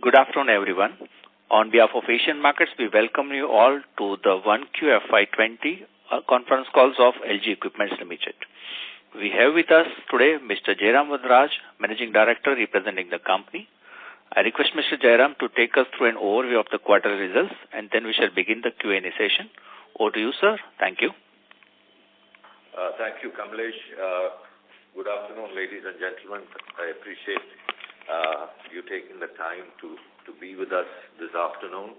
Good afternoon, everyone. On behalf of Asian Markets, we welcome you all to the 1Q FY20 conference calls of Elgi Equipments Limited. We have with us today Mr. Jairam Vadraj, Managing Director representing the company. I request Mr. Jairam to take us through an overview of the quarter results, and then we shall begin the Q&A session. Over to you, sir. Thank you. Thank you, Kamlesh. Good afternoon, ladies and gentlemen. I appreciate you taking the time to be with us this afternoon.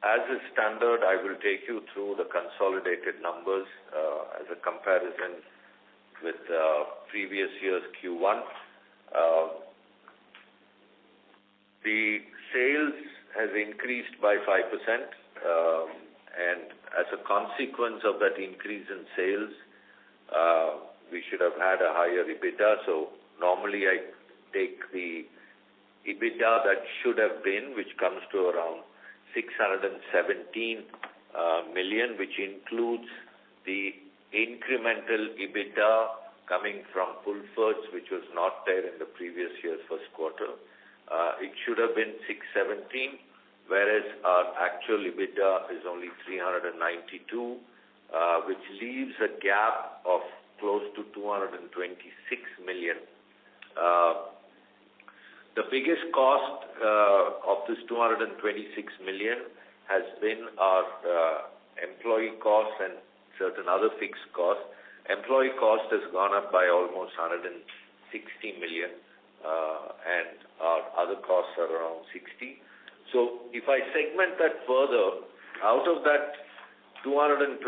As is standard, I will take you through the consolidated numbers as a comparison with previous year's Q1. The sales has increased by 5%, and as a consequence of that increase in sales, we should have had a higher EBITDA. So normally I take the EBITDA that should have been, which comes to around 617 million, which includes the incremental EBITDA coming from Pulford's, which was not there in the previous year's first quarter. It should have been 617, whereas our actual EBITDA is only 392, which leaves a gap of close to 226 million. The biggest cost of this 226 million has been our employee costs and certain other fixed costs. Employee cost has gone up by almost 160 million, and our other costs are around 60. So if I segment that further, out of that 220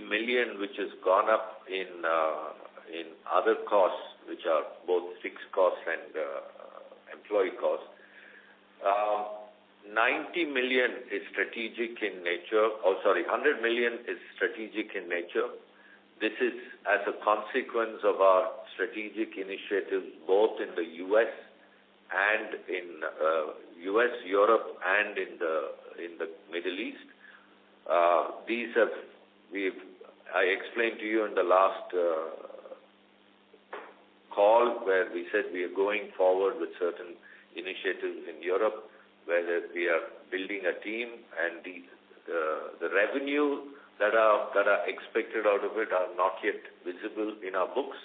million which has gone up in other costs, which are both fixed costs and employee costs, 90 million is strategic in nature. 100 million is strategic in nature. This is as a consequence of our strategic initiatives both in the U.S. and in Europe, and in the Middle East. I explained to you in the last call where we said we are going forward with certain initiatives in Europe, where we are building a team, and the revenue that are expected out of it are not yet visible in our books,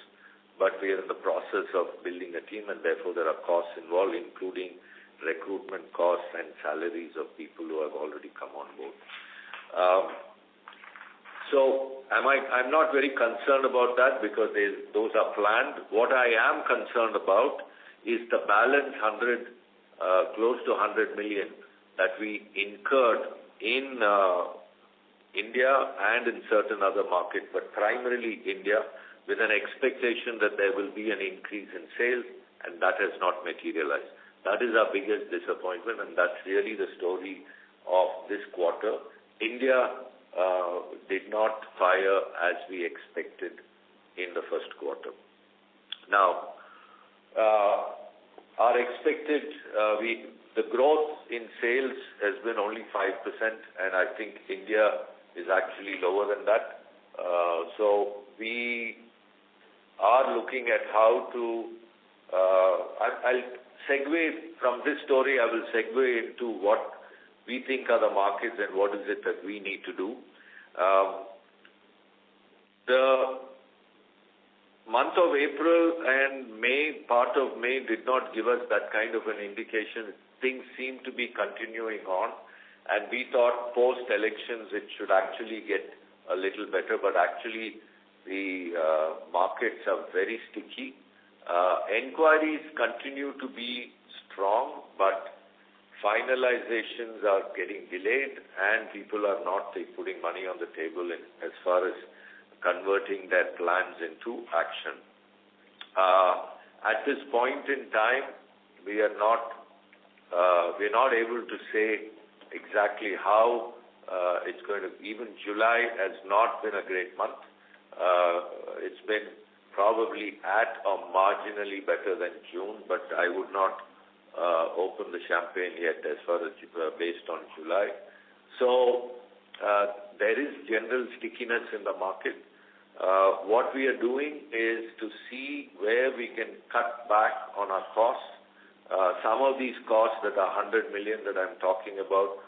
but we are in the process of building a team, and therefore there are costs involved, including recruitment costs and salaries of people who have already come on board. So I'm not very concerned about that because those are planned. What I am concerned about is the balance close to 100 million that we incurred in India and in certain other markets, but primarily India, with an expectation that there will be an increase in sales, and that has not materialized. That is our biggest disappointment, and that's really the story of this quarter. India did not fire as we expected in the first quarter. Now, our expected, the growth in sales has been only 5%, and I think India is actually lower than that. So we are looking at how to, I'll segue from this story, I will segue into what we think are the markets and what is it that we need to do. The month of April and May, part of May, did not give us that kind of an indication. Things seem to be continuing on, and we thought post-elections it should actually get a little better, but actually the markets are very sticky. Enquiries continue to be strong, but finalizations are getting delayed, and people are not putting money on the table as far as converting their plans into action. At this point in time, we are not able to say exactly how it's going to. Even July has not been a great month. It's been probably at or marginally better than June, but I would not open the champagne yet as far as based on July. So there is general stickiness in the market. What we are doing is to see where we can cut back on our costs Some of these costs that are 100 million that I'm talking about,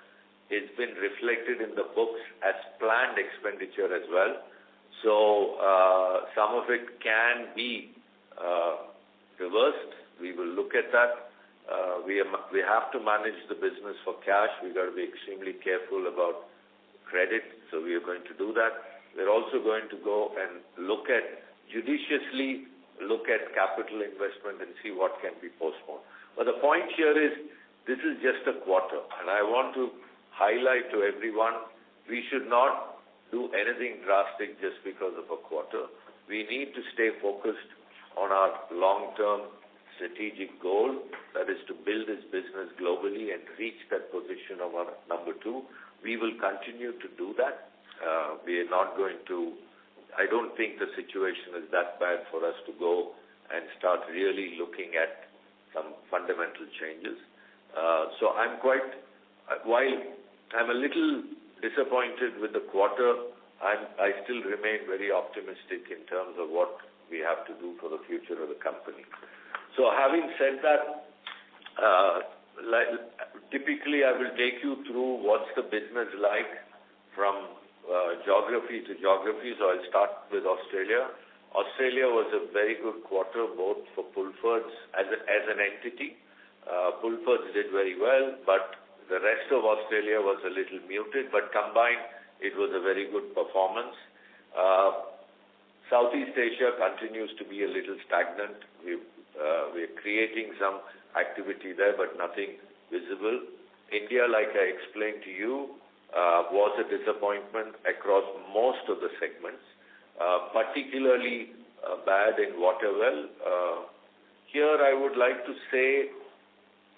it's been reflected in the books as planned expenditure as well. So some of it can be reversed. We will look at that. We have to manage the business for cash. We've got to be extremely careful about credit, so we are going to do that. We're also going to go and judiciously look at capital investment and see what can be postponed. But the point here is, this is just a quarter, and I want to highlight to everyone, we should not do anything drastic just because of a quarter. We need to stay focused on our long-term strategic goal, that is to build this business globally and reach that position of our number 2. We will continue to do that. We are not going to, I don't think the situation is that bad for us to go and start really looking at some fundamental changes. So I'm while I'm a little disappointed with the quarter, I still remain very optimistic in terms of what we have to do for the future of the company. So having said that, typically I will take you through what's the business like from geography to geography. So I'll start with Australia. Australia was a very good quarter, both for Pulfords as an entity. Pulfords did very well, but the rest of Australia was a little muted, but combined, it was a very good performance. Southeast Asia continues to be a little stagnant. We're creating some activity there, but nothing visible. India, like I explained to you, was a disappointment across most of the segments, particularly bad in Waterwell. Here I would like to say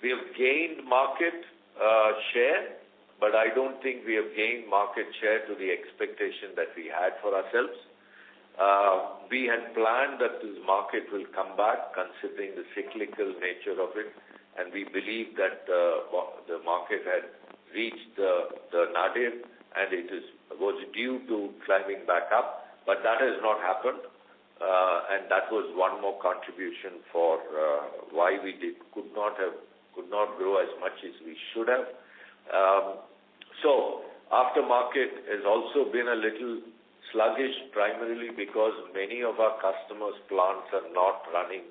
we have gained market share, but I don't think we have gained market share to the expectation that we had for ourselves. We had planned that this market will come back considering the cyclical nature of it, and we believe that the market had reached the nadir and it was due to climbing back up, but that has not happened, and that was one more contribution for why we could not grow as much as we should have. So aftermarket has also been a little sluggish, primarily because many of our customers' plants are not running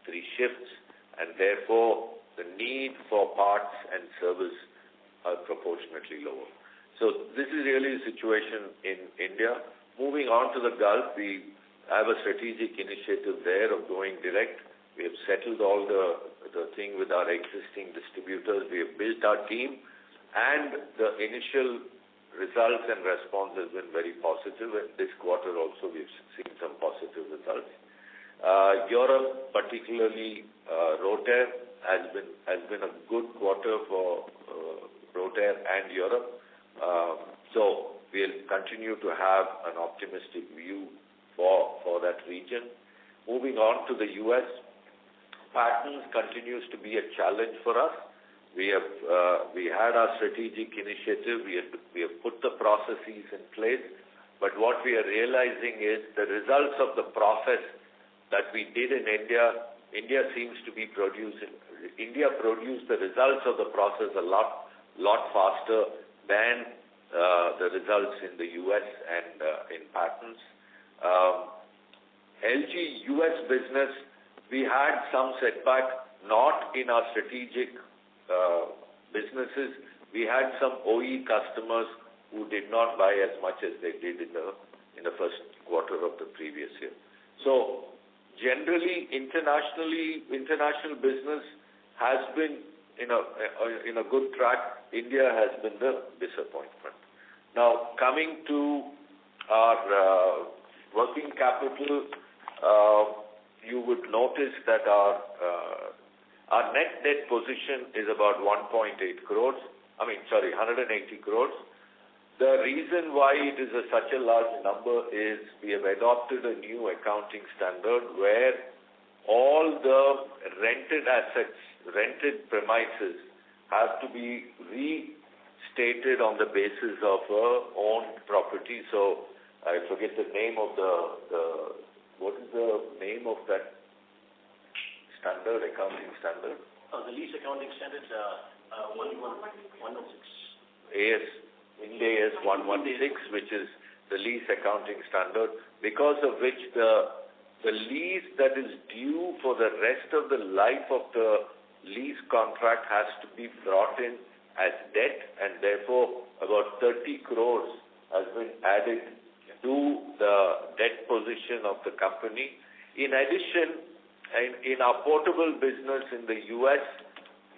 3 shifts, and therefore the need for parts and service are proportionately lower. So this is really the situation in India. Moving on to the Gulf, we have a strategic initiative there of going direct. We have settled all the thing with our existing distributors. We have built our team, and the initial results and response has been very positive, and this quarter also we've seen some positive results. Europe, particularly Rotair, has been a good quarter for Rotair and Europe. So we'll continue to have an optimistic view for that region. Moving on to the U.S., patents continues to be a challenge for us. We had our strategic initiative. We have put the processes in place, but what we are realizing is the results of the process that we did in India seems to be producing. India produced the results of the process a lot faster than the results in the U.S. and in patents. LG U.S. business, we had some setback, not in our strategic businesses. We had some OE customers who did not buy as much as they did in the first quarter of the previous year. So generally, international business has been in a good track. India has been the disappointment. Now, coming to our working capital, you would notice that our net debt position is about 180 crores. The reason why it is such a large number is we have adopted a new accounting standard where all the rented assets, rented premises have to be restated on the basis of owned property. So I forget the name of what is the name of that standard, accounting standard? The lease accounting standards, 116. Ind AS 116, which is the lease accounting standard, because of which the lease that is due for the rest of the life of the lease contract has to be brought in as debt, and therefore about 30 crores has been added to the debt position of the company. In addition, in our portable business in the US,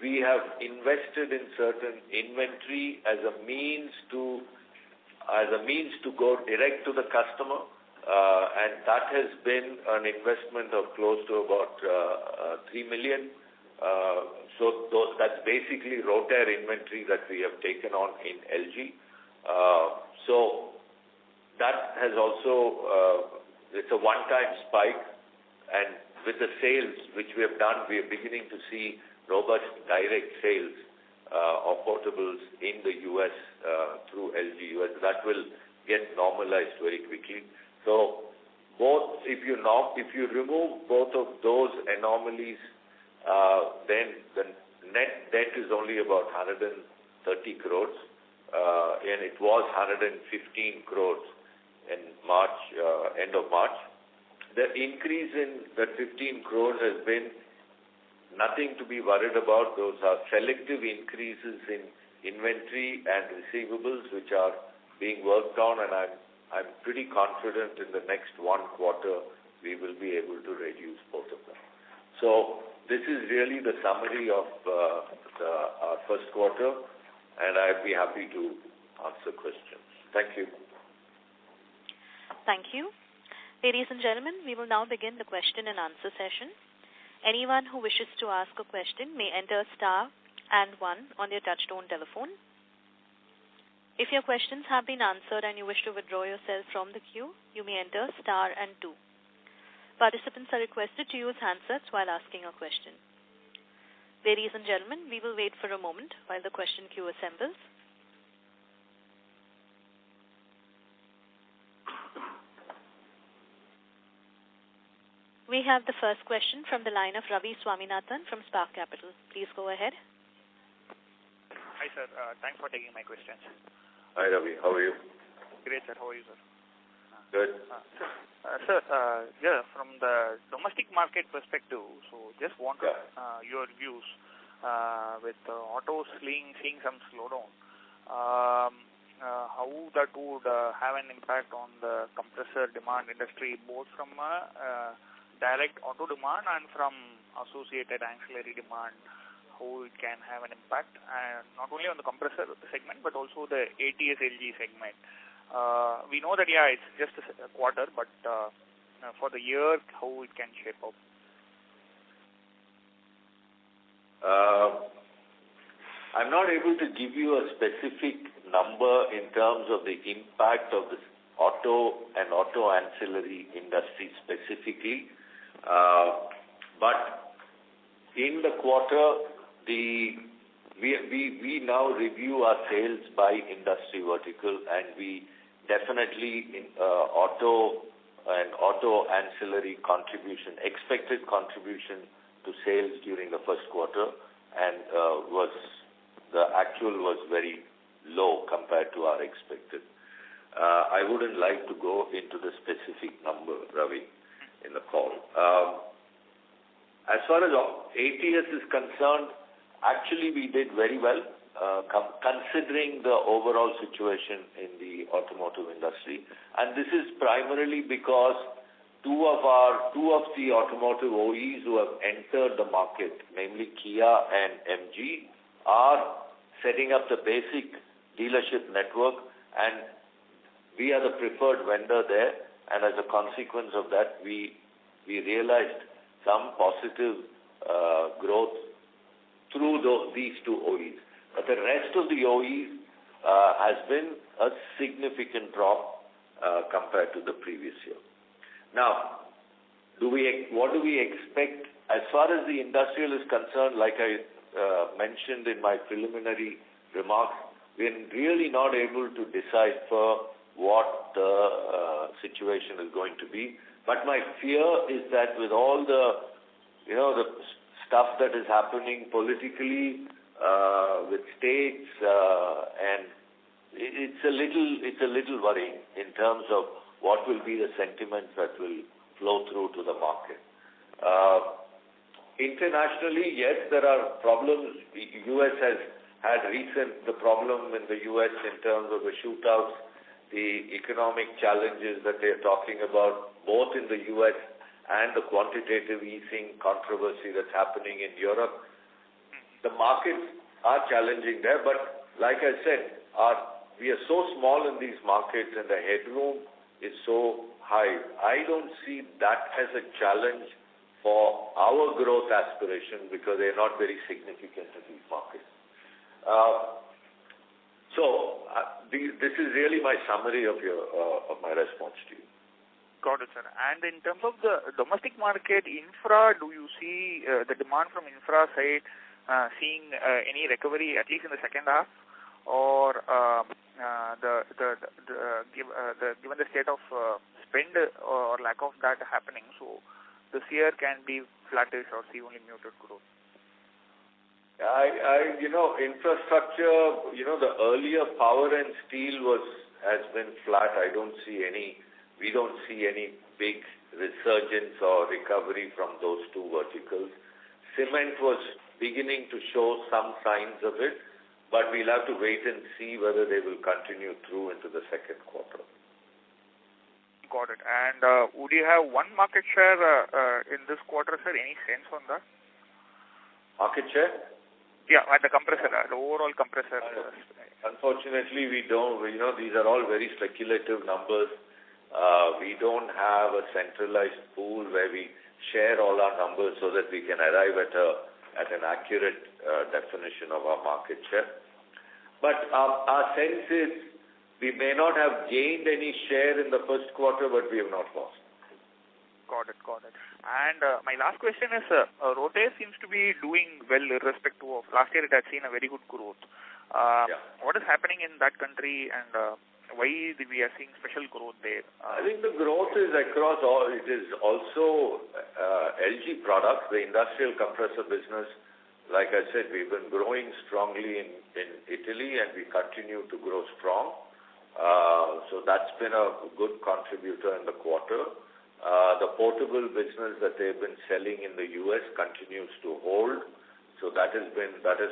we have invested in certain inventory as a means to go direct to the customer, and that has been an investment of close to about 3 million. So that's basically Rotair inventory that we have taken on in Elgi. So that has also, it's a one-time spike, and with the sales which we have done, we are beginning to see robust direct sales of portables in the US through Elgi US. That will get normalized very quickly. So both, if you remove both of those anomalies, then the net debt is only about 130 crores, and it was 115 crores in March, end of March. The increase in that 15 crores has been nothing to be worried about. Those are selective increases in inventory and receivables which are being worked on, and I'm pretty confident in the next 1 quarter we will be able to reduce both of them. So this is really the summary of our first quarter, and I'd be happy to answer questions. Thank you. Thank you. Ladies and gentlemen, we will now begin the question and answer session. Anyone who wishes to ask a question may enter star and 1 on their touchtone telephone. If your questions have been answered and you wish to withdraw yourself from the queue, you may enter star and 2. Participants are requested to use handsets while asking a question. Ladies and gentlemen, we will wait for a moment while the question queue assembles. We have the first question from the line of Ravi Swaminathan from Spark Capital. Please go ahead. Hi, sir. Thanks for taking my questions. Hi, Ravi. How are you? Great, sir. How are you, sir? Good. Sir, from the domestic market perspective, so just want your views with autos seeing some slowdown. How that would have an impact on the compressor demand industry, both from direct auto demand and from associated ancillary demand, how it can have an impact, and not only on the compressor segment but also the ATS LG segment. We know that it's just a quarter, but for the year, how it can shape up? I'm not able to give you a specific number in terms of the impact of the auto and auto ancillary industry specifically. But in the quarter, we now review our sales by industry vertical, and we definitely in auto and auto ancillary contribution, expected contribution to sales during the first quarter, and the actual was very low compared to our expected. I wouldn't like to go into the specific number, Ravi, in the call. As far as ATS is concerned, actually we did very well considering the overall situation in the automotive industry, and this is primarily because two of the automotive OEs who have entered the market, namely Kia and MG, are setting up the basic dealership network, and we are the preferred vendor there, and as a consequence of that, we realized some positive growth through these two OEs. But the rest of the OEs has been a significant drop compared to the previous year. Now, what do we expect? As far as the industrial is concerned, like I mentioned in my preliminary remarks, we're really not able to decipher what the situation is going to be. But my fear is that with all the stuff that is happening politically with states, and it's a little worrying in terms of what will be the sentiments that will flow through to the market. Internationally, yes, there are problems. The U.S. has had the problem in the U.S. in terms of the shootouts, the economic challenges that they're talking about, both in the U.S. and the quantitative easing controversy that's happening in Europe. The markets are challenging there, but like I said, we are so small in these markets and the headroom is so high. I don't see that as a challenge for our growth aspirations because they're not very significant in these markets. This is really my summary of my response to you. Got it, sir. And in terms of the domestic market, infra, do you see the demand from infra side seeing any recovery at least in the second half, or given the state of spend or lack of that happening, so this year can be flattish or see only muted growth? Infrastructure, the earlier power and steel has been flat. We don't see any big resurgence or recovery from those two verticals. Cement was beginning to show some signs of it, but we'll have to wait and see whether they will continue through into the second quarter. Got it. And would you have one market share in this quarter, sir? Any sense on that? Market share? Yeah, at the compressor, the overall compressor. Unfortunately, we don't. These are all very speculative numbers. We don't have a centralized pool where we share all our numbers so that we can arrive at an accurate definition of our market share. But our sense is we may not have gained any share in the first quarter, but we have not lost. Got it. And my last question is, Rote seems to be doing well irrespective of last year. It had seen a very good growth. What is happening in that country, and why we are seeing special growth there? I think the growth is across all. It is also LG products, the industrial compressor business. Like I said, we've been growing strongly in Italy, and we continue to grow strong. So that's been a good contributor in the quarter. The portable business that they've been selling in the U.S. continues to hold. So that has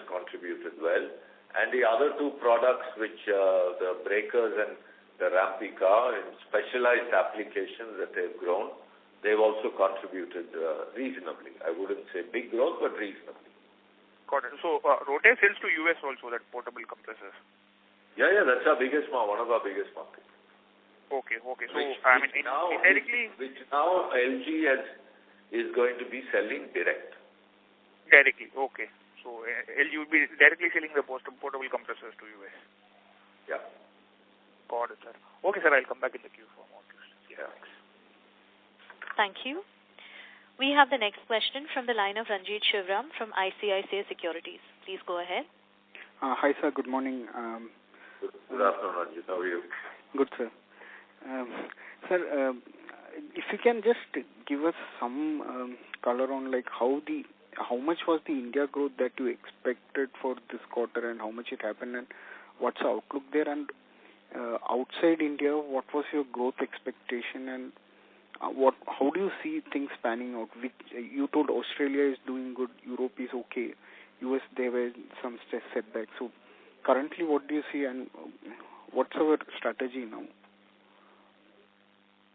contributed well. And the other two products, which the breakers and the Rampica in specialized applications that they've grown, they've also contributed reasonably. I wouldn't say big growth, but reasonably. Got it. So Rote sells to U.S. also, that portable compressors? Yeah, that's our biggest one of our biggest markets. Okay. So, indirectly... Which now LG is going to be selling direct. Directly, okay. So, LG will be directly selling the portable compressors to U.S. Yeah. Got it, sir. Okay, sir, I'll come back in the queue for more questions. Yeah. Thank you. We have the next question from the line of Ranjit Shivram from ICICI Securities. Please go ahead. Hi, sir. Good morning. Good afternoon, Ranjit. How are you? Good, sir. Sir, if you can just give us some color on how much was the India growth that you expected for this quarter, and how much it happened, and what's the outlook there? And outside India, what was your growth expectation, and how do you see things panning out? You told Australia is doing good, Europe is okay, US there were some setbacks. So currently, what do you see, and what's our strategy now?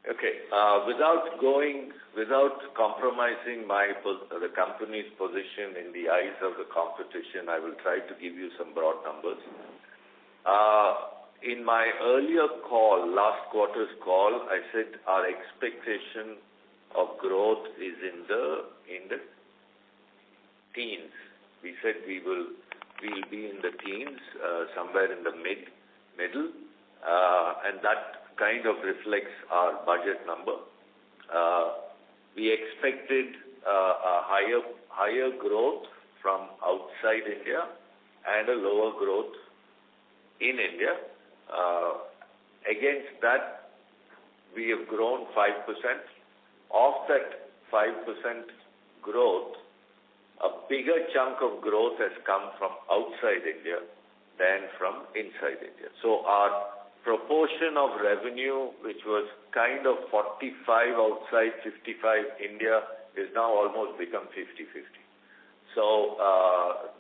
Okay. Without compromising the company's position in the eyes of the competition, I will try to give you some broad numbers. In my earlier call, last quarter's call, I said our expectation of growth is in the teens. We said we'll be in the teens, somewhere in the middle, and that kind of reflects our budget number. We expected a higher growth from outside India and a lower growth in India. Against that, we have grown 5%. Of that 5% growth, a bigger chunk of growth has come from outside India than from inside India. So our proportion of revenue, which was kind of 45 outside, 55 India, is now almost become 50-50. So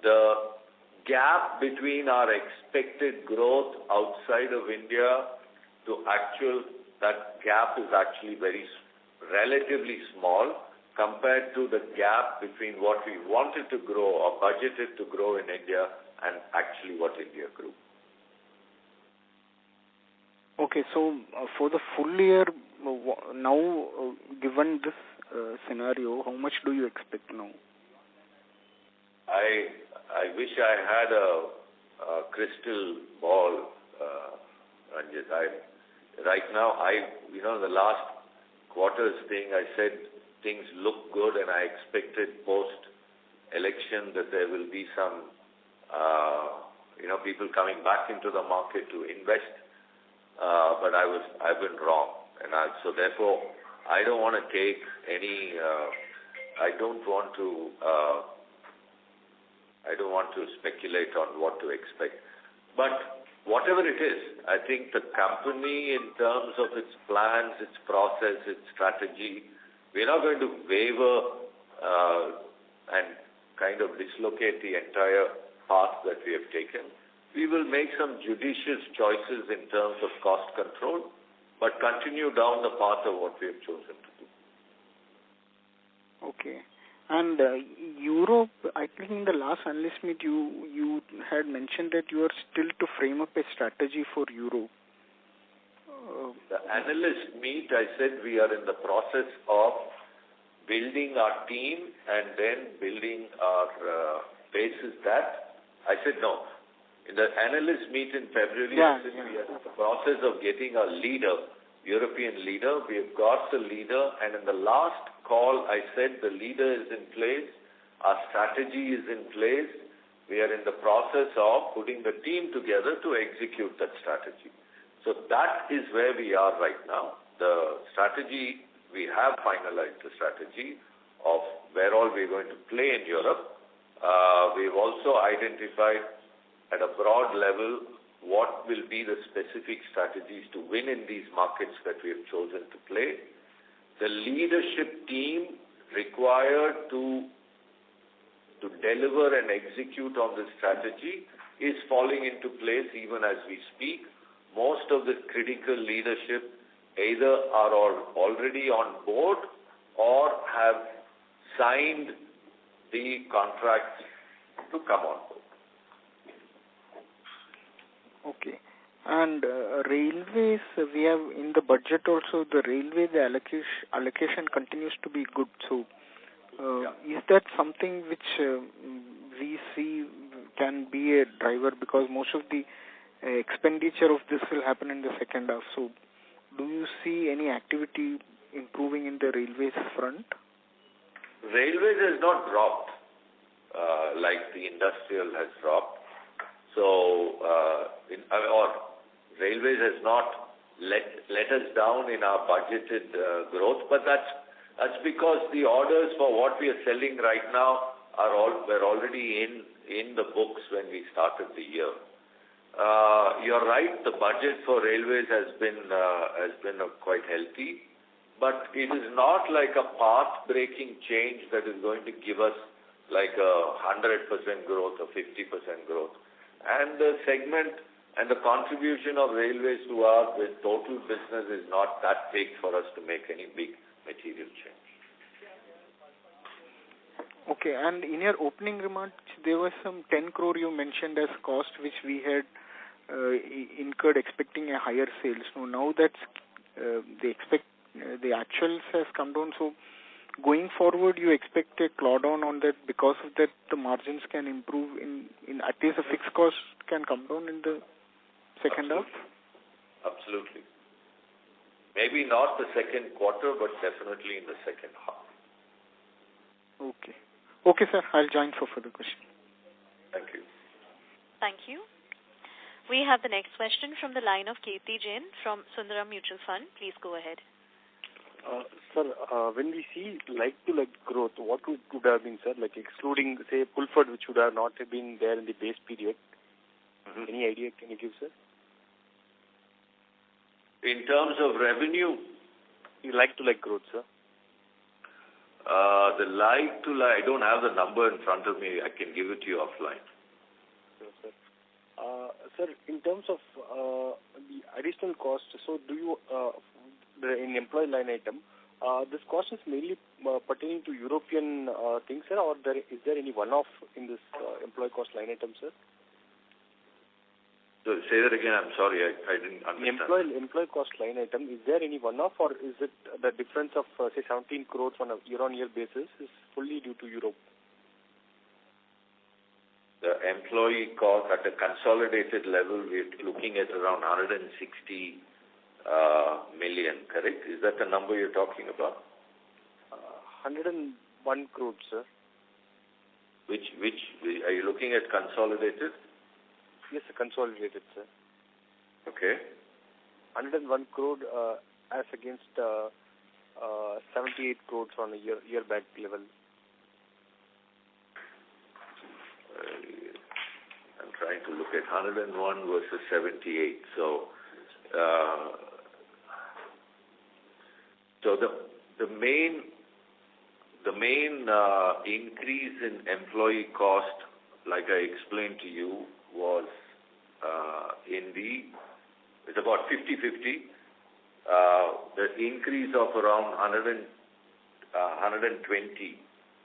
the gap between our expected growth outside of India to actual, that gap is actually relatively small compared to the gap between what we wanted to grow or budgeted to grow in India and actually what India grew. Okay, so for the full year, now given this scenario, how much do you expect now? I wish I had a crystal ball, Ranjit. Right now, the last quarter's thing, I said things look good, and I expected post-election that there will be some, people coming back into the market to invest. But I've been wrong, and so therefore I don't want to take any. I don't want to speculate on what to expect. But whatever it is, I think the company, in terms of its plans, its process, its strategy, we're not going to waver and kind of dislocate the entire path that we have taken. We will make some judicious choices in terms of cost control, but continue down the path of what we have chosen to do. Okay. And Europe, I think in the last analyst meet, you had mentioned that you are still to frame up a strategy for Europe. The analyst meet, I said we are in the process of building our team and then building our basis that. I said no. In the analyst meet in February, we are in the process of getting a leader, European leader. We have got the leader, and in the last call, I said the leader is in place, our strategy is in place. We are in the process of putting the team together to execute that strategy. So that is where we are right now. The strategy, we have finalized the strategy of where all we're going to play in Europe. We've also identified at a broad level what will be the specific strategies to win in these markets that we have chosen to play. The leadership team required to deliver and execute on this strategy is falling into place even as we speak. Most of the critical leadership either are already on board or have signed the contract to come on board. Okay. And railways, we have in the budget also, the railway, the allocation continues to be good. So is that something which we see can be a driver, because most of the expenditure of this will happen in the second half? So do you see any activity improving in the railways front? Railways has not dropped like the industrial has dropped. So, railways has not let us down in our budgeted growth, but that's because the orders for what we are selling right now were already in the books when we started the year. You're right, the budget for railways has been quite healthy, but it is not like a path-breaking change that is going to give us like 100% growth or 50% growth. And the segment and the contribution of railways to our total business is not that big for us to make any big material change. Okay, and in your opening remarks, there was some 10 crore you mentioned as cost which we had incurred expecting a higher sales. So now that the actuals has come down, so going forward, you expect a clawdown on that. Because of that, the margins can improve in at least the fixed cost can come down in the second half? Absolutely. Maybe not the second quarter, but definitely in the second half. Okay. Okay, sir. I'll join for further questions. Thank you. Thank you. We have the next question from the line of Kirti Jain from Sundaram Mutual Fund. Please go ahead. Sir, when we see like-to-like growth, what would have been, sir? Like excluding, say, Pulford, which would have not have been there in the base period. Any idea can you give, sir? In terms of revenue? Like-to-like growth, sir. The like-to-like, I don't have the number in front of me. I can give it to you offline. Sure, sir. Sir, in terms of the additional cost, so do you, in employee line item, this cost is mainly pertaining to European things, sir, or is there any one-off in this employee cost line item, sir? So say that again. I'm sorry, I didn't understand. Employee cost line item, is there any one-off, or is it the difference of, say, 17 crores on a year-on-year basis is fully due to Europe? The employee cost at a consolidated level, we're looking at around 160 million, correct? Is that the number you're talking about? 101 crores, sir. Which are you looking at consolidated? Yes, consolidated, sir. Okay. 101 crore as against 78 crores on a year back level. I'm trying to look at 101 versus 78. So the main increase in employee cost, like I explained to you, was it's about 50-50. The increase of around 120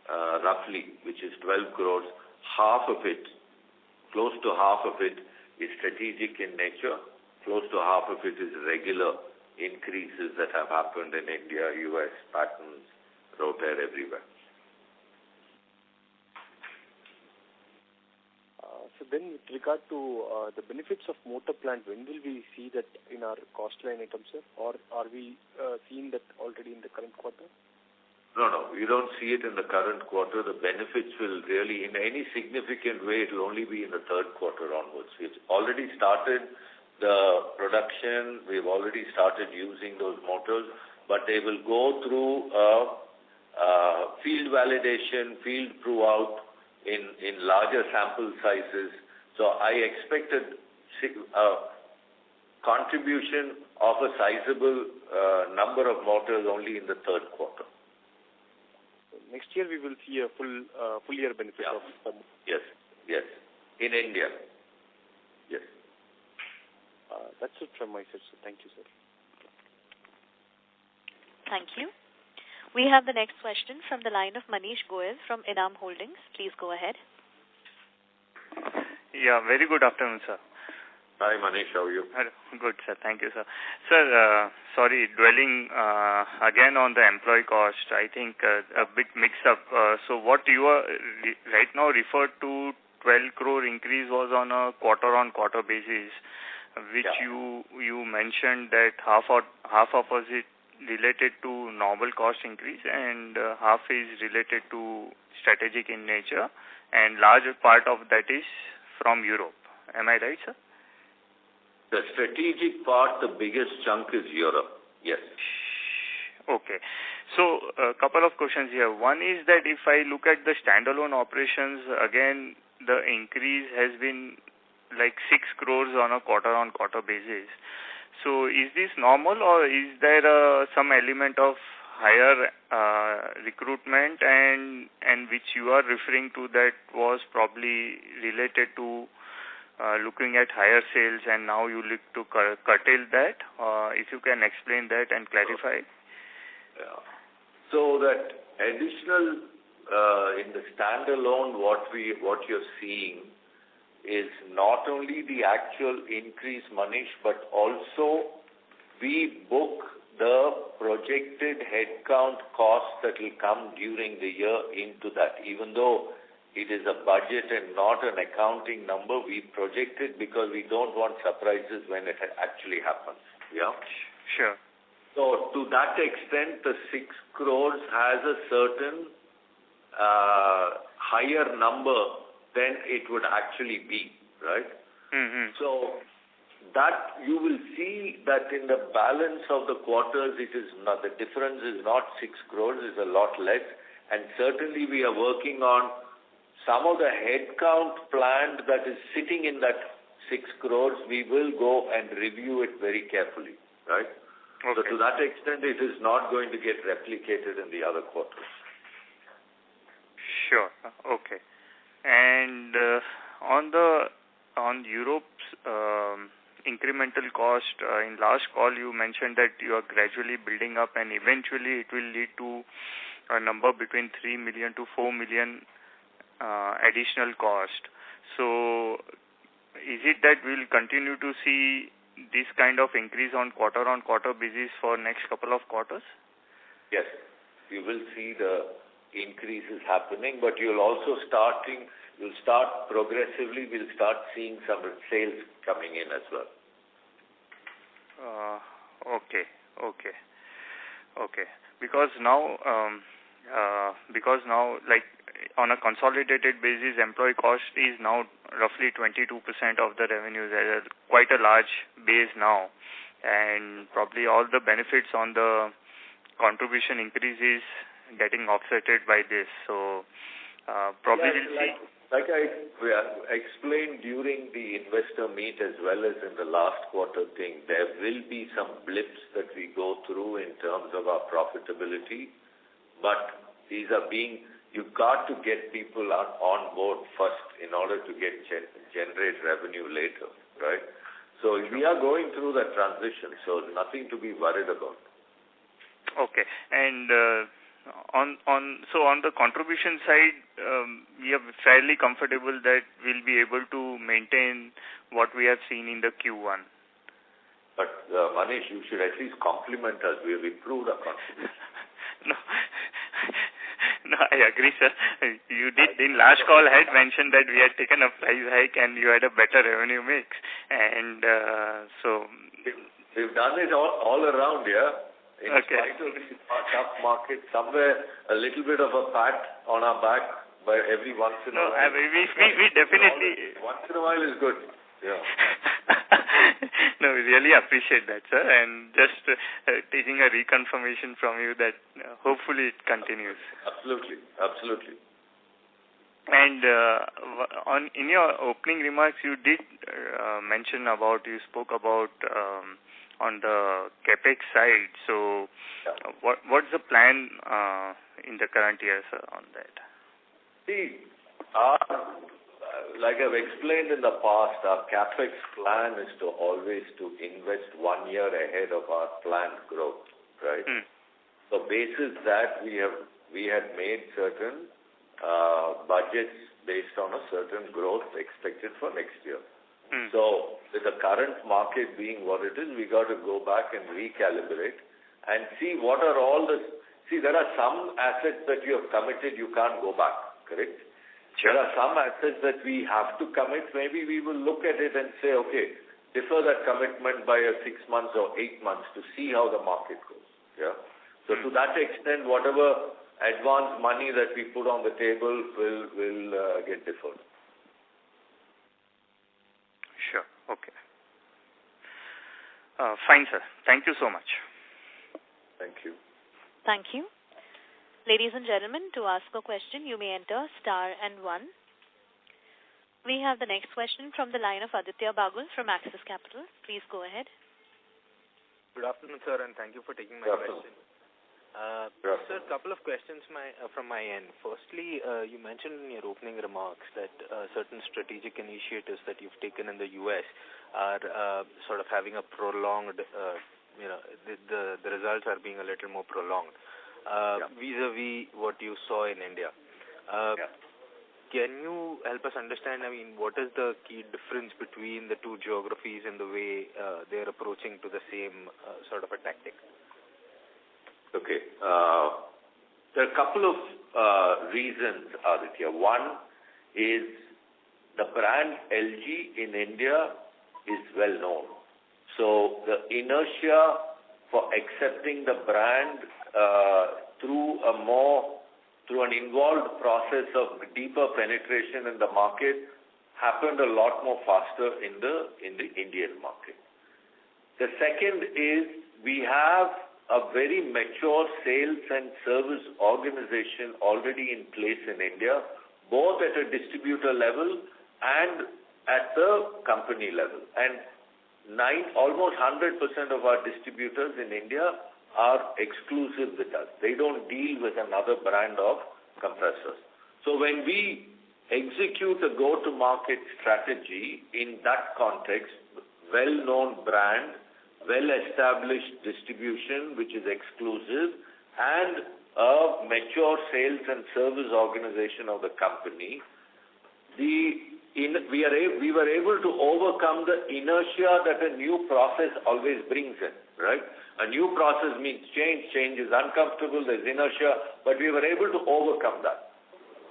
roughly, which is 12 crores, close to half of it is strategic in nature, close to half of it is regular increases that have happened in India, US, patents, rotor, everywhere. So then with regard to the benefits of motor plant, when will we see that in our cost line items, sir? Or are we seeing that already in the current quarter? No, you don't see it in the current quarter. The benefits will really, in any significant way, it will only be in the third quarter onwards. We've already started the production. We've already started using those motors, but they will go through field validation, field prove out in larger sample sizes. So I expected contribution of a sizable number of motors only in the third quarter. Next year we will see a full year benefit of some. Yes. In India. Yes. That's it from my side, sir. Thank you, sir. Thank you. We have the next question from the line of Manish Goyal from Enam Holdings. Please go ahead. Yeah, very good afternoon, sir. Hi, Manish. How are you? Good, sir. Thank you, sir. Sir, sorry, dwelling again on the employee cost, I think a bit mixed up. So what you are right now referred to 12 crore increase was on a quarter-on-quarter basis, which you mentioned that half of it related to normal cost increase and half is related to strategic in nature, and larger part of that is from Europe. Am I right, sir? The strategic part, the biggest chunk is Europe. Yes. Okay. So a couple of questions here. One is that if I look at the standalone operations, again, the increase has been like 6 crores on a quarter-on-quarter basis. So is this normal, or is there some element of higher recruitment and which you are referring to that was probably related to looking at higher sales and now you look to curtail that? If you can explain that and clarify. Yeah. So that additional in the standalone, what you're seeing is not only the actual increase, Manish, but also we book the projected headcount costs that will come during the year into that. Even though it is a budget and not an accounting number, we project it because we don't want surprises when it actually happens. Yeah? Sure. So to that extent, the 6 crores has a certain higher number than it would actually be, right? Mm-hmm. So that you will see that in the balance of the quarters, it is not, the difference is not 6 crores, it's a lot less. And certainly we are working on some of the headcount planned that is sitting in that 6 crores. We will go and review it very carefully, right? Okay. So to that extent, it is not going to get replicated in the other quarters. Sure. Okay. And on Europe's incremental cost, in last call you mentioned that you are gradually building up and eventually it will lead to a number between 3 million to 4 million additional cost. So is it that we'll continue to see this kind of increase on quarter basis for next couple of quarters? Yes, you will see the increases happening, but you'll start progressively, we'll start seeing some sales coming in as well. Okay. Because now, like on a consolidated basis, employee cost is now roughly 22% of the revenues, quite a large base now, and probably all the benefits on the contribution increase is getting offsetted by this. So probably we'll see. Like I explained during the investor meet as well as in the last quarter thing, there will be some blips that we go through in terms of our profitability, but these are you've got to get people on board first in order to generate revenue later, right? So we are going through that transition, so nothing to be worried about. Okay, and on the contribution side, we are fairly comfortable that we'll be able to maintain what we have seen in the Q1. But Manish, you should at least compliment us. We have improved our contribution. No, I agree, sir. You did in last call had mentioned that we had taken a price hike and you had a better revenue mix, and so we've done it all around here. In spite of the tough market, somewhere a little bit of a pat on our back by every once in a while. No, we definitely. Once in a while is good. Yeah. No, we really appreciate that, sir, and just taking a reconfirmation from you that hopefully it continues. Absolutely. And in your opening remarks, you did you spoke about on the capex side. So, what's the plan in the current year, sir, on that? See, like I've explained in the past, our capex plan is to always to invest 1 year ahead of our planned growth, right? So, basis that we had made certain budgets based on a certain growth expected for next year. So, with the current market being what it is, we got to go back and recalibrate and see what are all there are some assets that you have committed, you can't go back, correct? Sure. There are some assets that we have to commit. Maybe we will look at it and say, okay, defer that commitment by 6 months or 8 months to see how the market goes. Yeah. So, to that extent, whatever advance money that we put on the table will get deferred. Sure. Okay. Fine, sir. Thank you so much. Thank you. Thank you. Ladies and gentlemen, to ask a question, you may enter star and 1. We have the next question from the line of Aditya Bagul from Axis Capital. Please go ahead. Good afternoon, sir, and thank you for taking my question. Sir, a couple of questions from my end. Firstly, you mentioned in your opening remarks that certain strategic initiatives that you've taken in the U.S. are sort of having a prolonged, the results are being a little more prolonged vis-a-vis what you saw in India. Can you help us understand, what is the key difference between the two geographies and the way they're approaching to the same sort of a tactic? Okay. There are a couple of reasons, Aditya. One is the brand Elgi in India is well known. So the inertia for accepting the brand through an involved process of deeper penetration in the market happened a lot more faster in the Indian market. The second is we have a very mature sales and service organization already in place in India, both at a distributor level and at the company level. And almost 100% of our distributors in India are exclusive with us. They don't deal with another brand of compressors. So when we execute a go-to-market strategy in that context, well-known brand, well-established distribution, which is exclusive, and a mature sales and service organization of the company, we were able to overcome the inertia that a new process always brings in, right? A new process means change. Change is uncomfortable, there's inertia, but we were able to overcome that.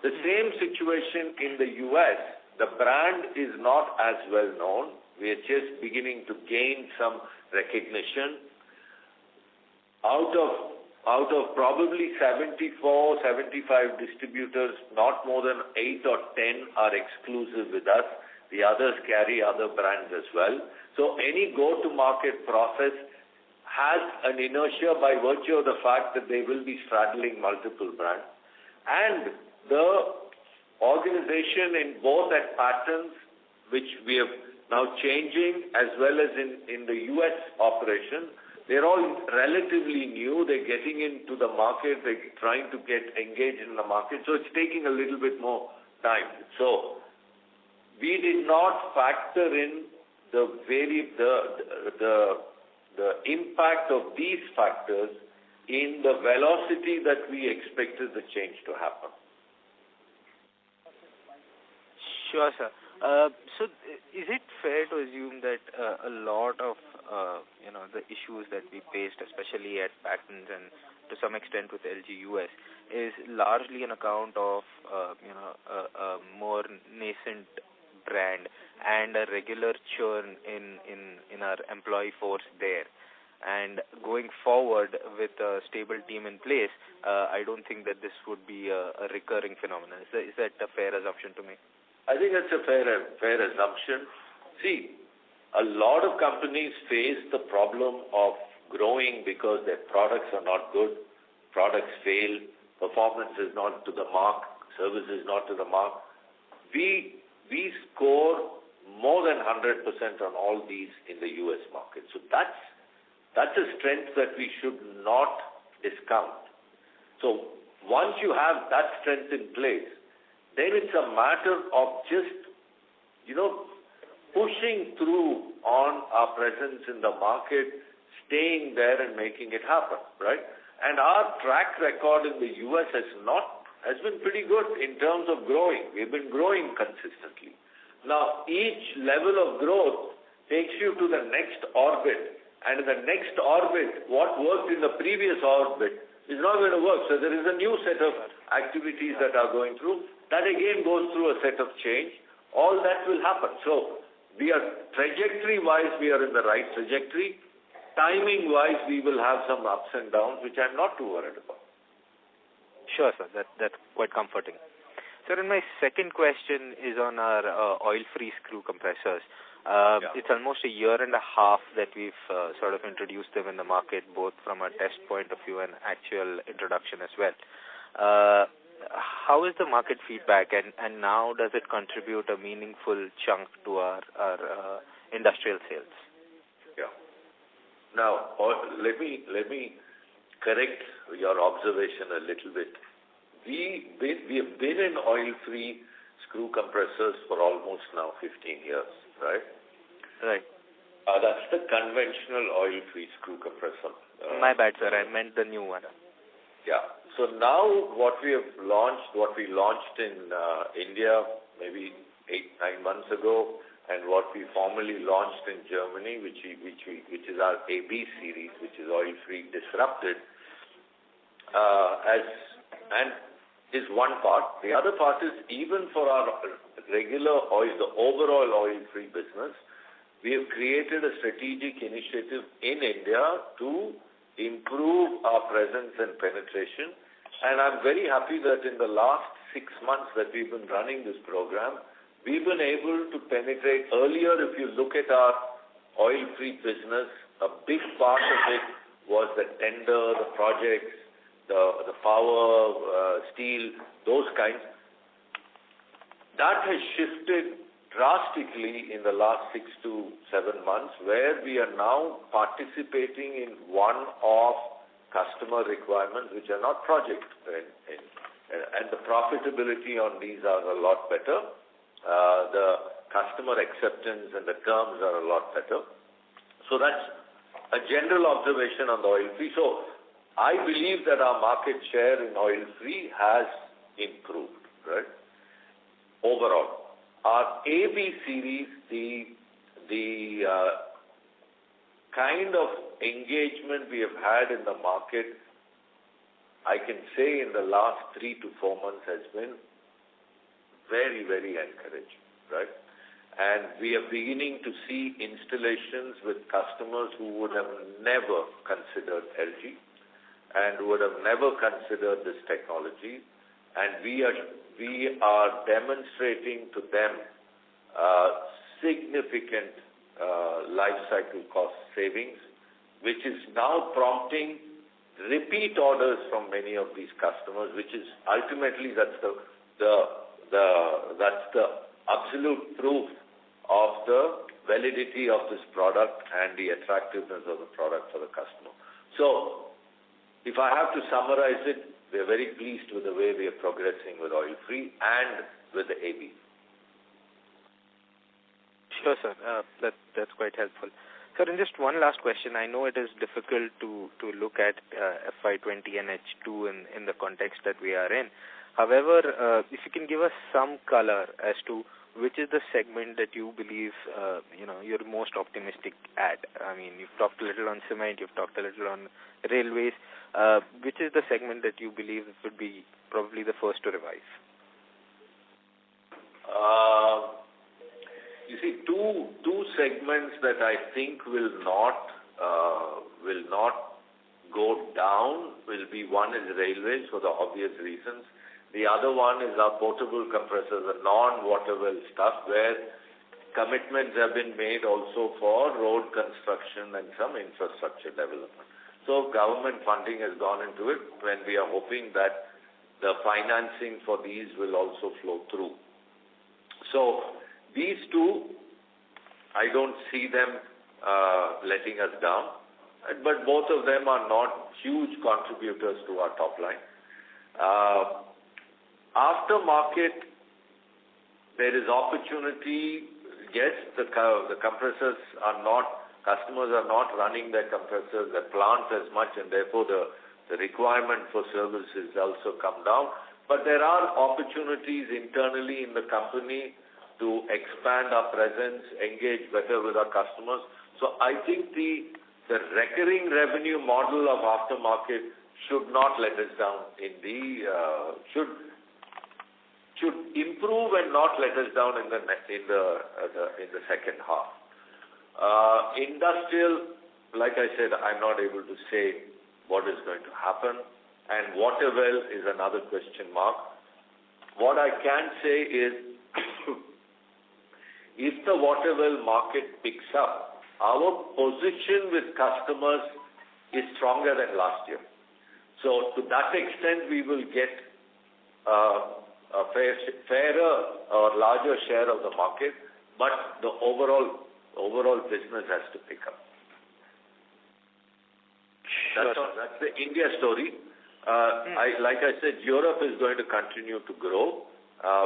The same situation in the U.S., the brand is not as well known. We are just beginning to gain some recognition. Out of probably 74, 75 distributors, not more than 8 or 10 are exclusive with us. The others carry other brands as well. So any go-to-market process has an inertia by virtue of the fact that they will be straddling multiple brands. And the organization in both at Patterns, which we are now changing, as well as in the U.S. operation, they're all relatively new. They're getting into the market. They're trying to get engaged in the market. So it's taking a little bit more time. So we did not factor in the impact of these factors in the velocity that we expected the change to happen. Sure, sir. So is it fair to assume that a lot of the issues that we faced, especially at Patterns and to some extent with LG US, is largely an account of a more nascent brand and a regular churn in our employee force there? And going forward with a stable team in place, I don't think that this would be a recurring phenomenon. Is that a fair assumption to make? I think that's a fair assumption. See, a lot of companies face the problem of growing because their products are not good, products fail, performance is not to the mark, service is not to the mark. We score more than 100% on all these in the U.S. market. So that's a strength that we should not discount. So once you have that strength in place, then it's a matter of just, pushing through on our presence in the market, staying there and making it happen, right? And our track record in the U.S. has been pretty good in terms of growing. We've been growing consistently. Now, each level of growth takes you to the next orbit. And in the next orbit, what worked in the previous orbit is not going to work. So there is a new set of activities that are going through. That again goes through a set of change. All that will happen. So trajectory-wise, we are in the right trajectory. Timing-wise, we will have some ups and downs, which I'm not too worried about. Sure, sir. That's quite comforting. Sir, and my second question is on our oil-free screw compressors. It's almost a year and a half that we've sort of introduced them in the market, both from a test point of view and actual introduction as well. How is the market feedback, and now does it contribute a meaningful chunk to our industrial sales? Yeah. Now, let me correct your observation a little bit. We have been in oil-free screw compressors for almost now 15 years, right? Right. That's the conventional oil-free screw compressor. My bad, sir. I meant the new one. Yeah. So now what we launched in India maybe 8-9 months ago, and what we formally launched in Germany, which is our AB series, which is oil-free disrupted, is one part. The other part is even for our regular oil, the overall oil-free business, we have created a strategic initiative in India to improve our presence and penetration. And I'm very happy that in the last 6 months that we've been running this program, we've been able to penetrate. Earlier, if you look at our oil-free business a big part of it was the tender, the projects, the power, steel, those kinds. That has shifted drastically in the last 6 to 7 months, where we are now participating in one-off customer requirements, which are not project, and the profitability on these are a lot better. The customer acceptance and the terms are a lot better. So that's a general observation on the oil-free. So I believe that our market share in oil-free has improved, right? Overall, our AB series, the kind of engagement we have had in the market, I can say in the last 3 to 4 months has been very, very encouraging, right? And we are beginning to see installations with customers who would have never considered LG and would have never considered this technology. And we are demonstrating to them significant life cycle cost savings, which is now prompting repeat orders from many of these customers, which is ultimately that's the absolute proof of the validity of this product and the attractiveness of the product for the customer. So, if I have to summarize it, we are very pleased with the way we are progressing with oil-free and with the AB. Sure, sir. That's quite helpful. Sir, and just one last question. I know it is difficult to look at FY20 and H2 in the context that we are in. However, if you can give us some color as to which is the segment that you believe you're most optimistic at. I mean, you've talked a little on cement, you've talked a little on railways. Which is the segment that you believe would be probably the first to revive? You see, two segments that I think will not go down will be, one is railways for the obvious reasons. The other one is our portable compressors, the non-water well stuff, where commitments have been made also for road construction and some infrastructure development. So government funding has gone into it when we are hoping that the financing for these will also flow through. So these two, I don't see them letting us down, but both of them are not huge contributors to our top line. Aftermarket, there is opportunity. Yes, the compressors are not, customers are not running their compressors, their plants as much, and therefore the requirement for service has also come down. But there are opportunities internally in the company to expand our presence, engage better with our customers. So I think the recurring revenue model of aftermarket should not let us down should improve and not let us down in the second half. Industrial, like I said, I'm not able to say what is going to happen, and water well is another question mark. What I can say is, if the water well market picks up, our position with customers is stronger than last year. So to that extent, we will get a fairer or larger share of the market, but the overall business has to pick up. That's the India story. Like I said, Europe is going to continue to grow.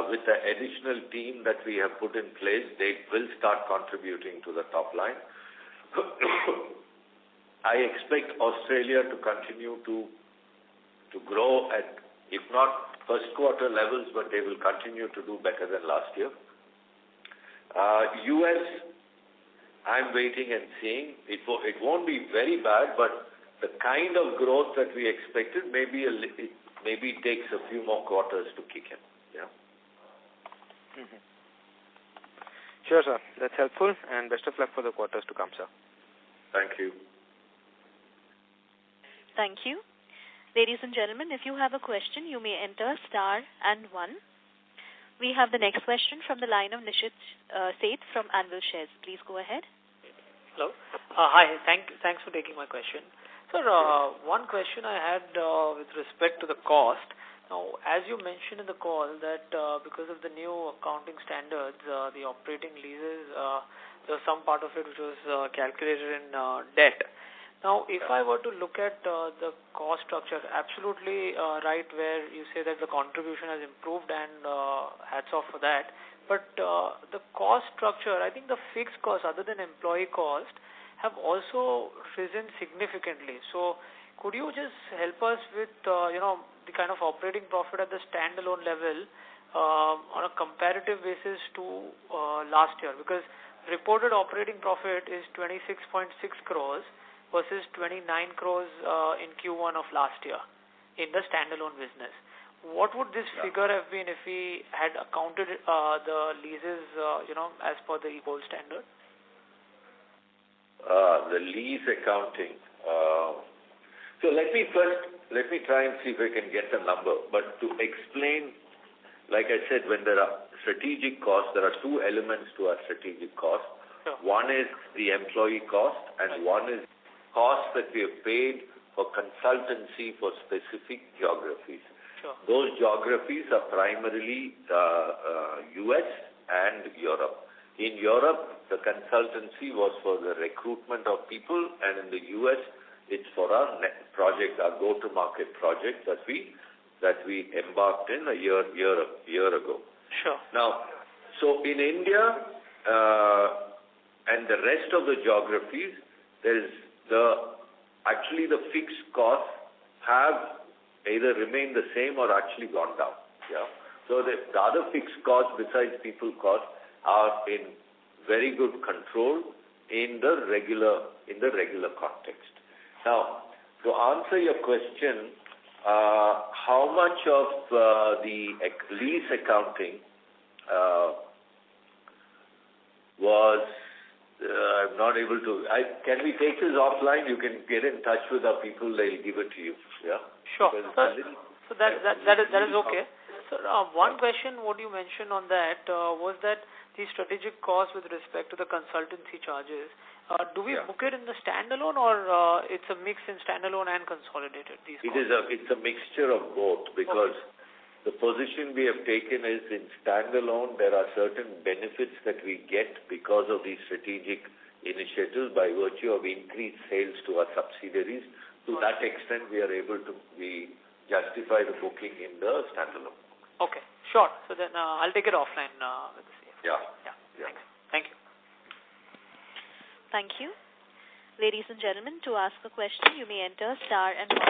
With the additional team that we have put in place, they will start contributing to the top line. I expect Australia to continue to grow at, if not first quarter levels, but they will continue to do better than last year. US, I'm waiting and seeing. It won't be very bad, but the kind of growth that we expected, maybe it takes a few more quarters to kick in. Yeah. Mm-hmm. Sure, sir. That's helpful, and best of luck for the quarters to come, sir. Thank you. Thank you. Ladies and gentlemen, if you have a question, you may enter star and 1. We have the next question from the line of Nishit Seth from Anvil Shares. Please go ahead. Hello. Hi. Thanks for taking my question. Sir, one question I had with respect to the cost. Now, as you mentioned in the call that because of the new accounting standards, the operating leases, there was some part of it which was calculated in debt. Now, if I were to look at the cost structure, absolutely right where you say that the contribution has improved and hats off for that. But the cost structure, I think the fixed costs other than employee cost have also risen significantly. So could you just help us with, the kind of operating profit at the standalone level on a comparative basis to last year? Because reported operating profit is 26.6 crores versus 29 crores in Q1 of last year in the standalone business. What would this figure have been if we had accounted the leases, as per the gold standard? The lease accounting. So let me try and see if I can get the number. But to explain, like I said, when there are strategic costs, there are two elements to our strategic cost. Sure. One is the employee cost, and one is costs that we have paid for consultancy for specific geographies. Sure. Those geographies are primarily US and Europe. In Europe, the consultancy was for the recruitment of people, and in the US, it's for our project, our go-to-market project that we embarked in a year ago. Sure. Now, so in India and the rest of the geographies, there is actually the fixed costs have either remained the same or actually gone down. Yeah. So the other fixed costs besides people costs are in very good control in the regular context. Now, to answer your question, how much of the lease accounting was I'm not able to. Can we take this offline? You can get in touch with our people. They'll give it to you. Yeah. Sure. So that is okay. So one question, what you mentioned on that was that the strategic cost with respect to the consultancy charges. Do we book it in the standalone, or it's a mix in standalone and consolidated? It's a mixture of both, because the position we have taken is in standalone. There are certain benefits that we get because of these strategic initiatives by virtue of increased sales to our subsidiaries. To that extent, we are able to justify the booking in the standalone. Okay, sure. So then I'll take it offline with the CFO. Yeah. Thank you. Thank you. Ladies and gentlemen, to ask a question, you may enter star and 1.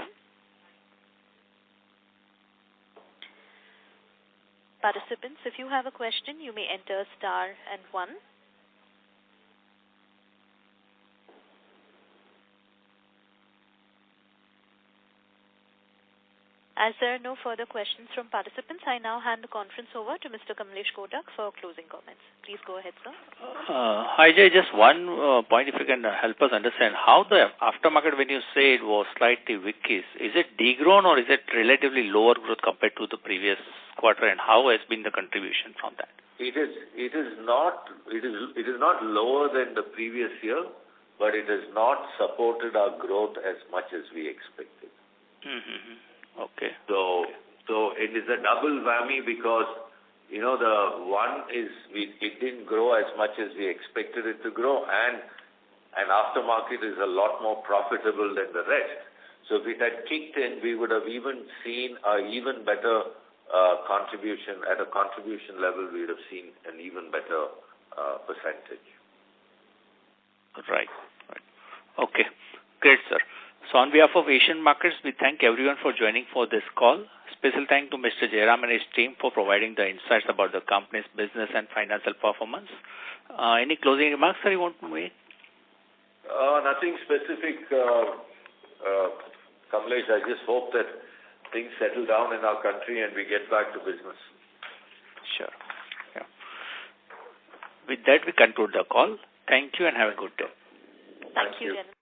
Participants, if you have a question, you may enter star and 1. As there are no further questions from participants, I now hand the conference over to Mr. Kamlesh Kotak for closing comments. Please go ahead, sir. Hi, Jay. Just one point, if you can help us understand how the aftermarket, when you say it was slightly weak, is it degrown or is it relatively lower growth compared to the previous quarter, and how has been the contribution from that? It is not lower than the previous year, but it has not supported our growth as much as we expected. Mm-hmm. Okay. So it is a double whammy, because the one is it didn't grow as much as we expected it to grow, and aftermarket is a lot more profitable than the rest. So if it had kicked in, we would have even seen an even better contribution. At a contribution level, we would have seen an even better percentage. Right. Okay. Great, sir. So on behalf of Asian Markets, we thank everyone for joining for this call. Special thank to Mr. Jairam and his team for providing the insights about the company's business and financial performance. Any closing remarks, sir, you want to make? Nothing specific, Kamlesh. I just hope that things settle down in our country and we get back to business. Sure. Yeah. With that, we conclude the call. Thank you and have a good day. Thank you, gentlemen.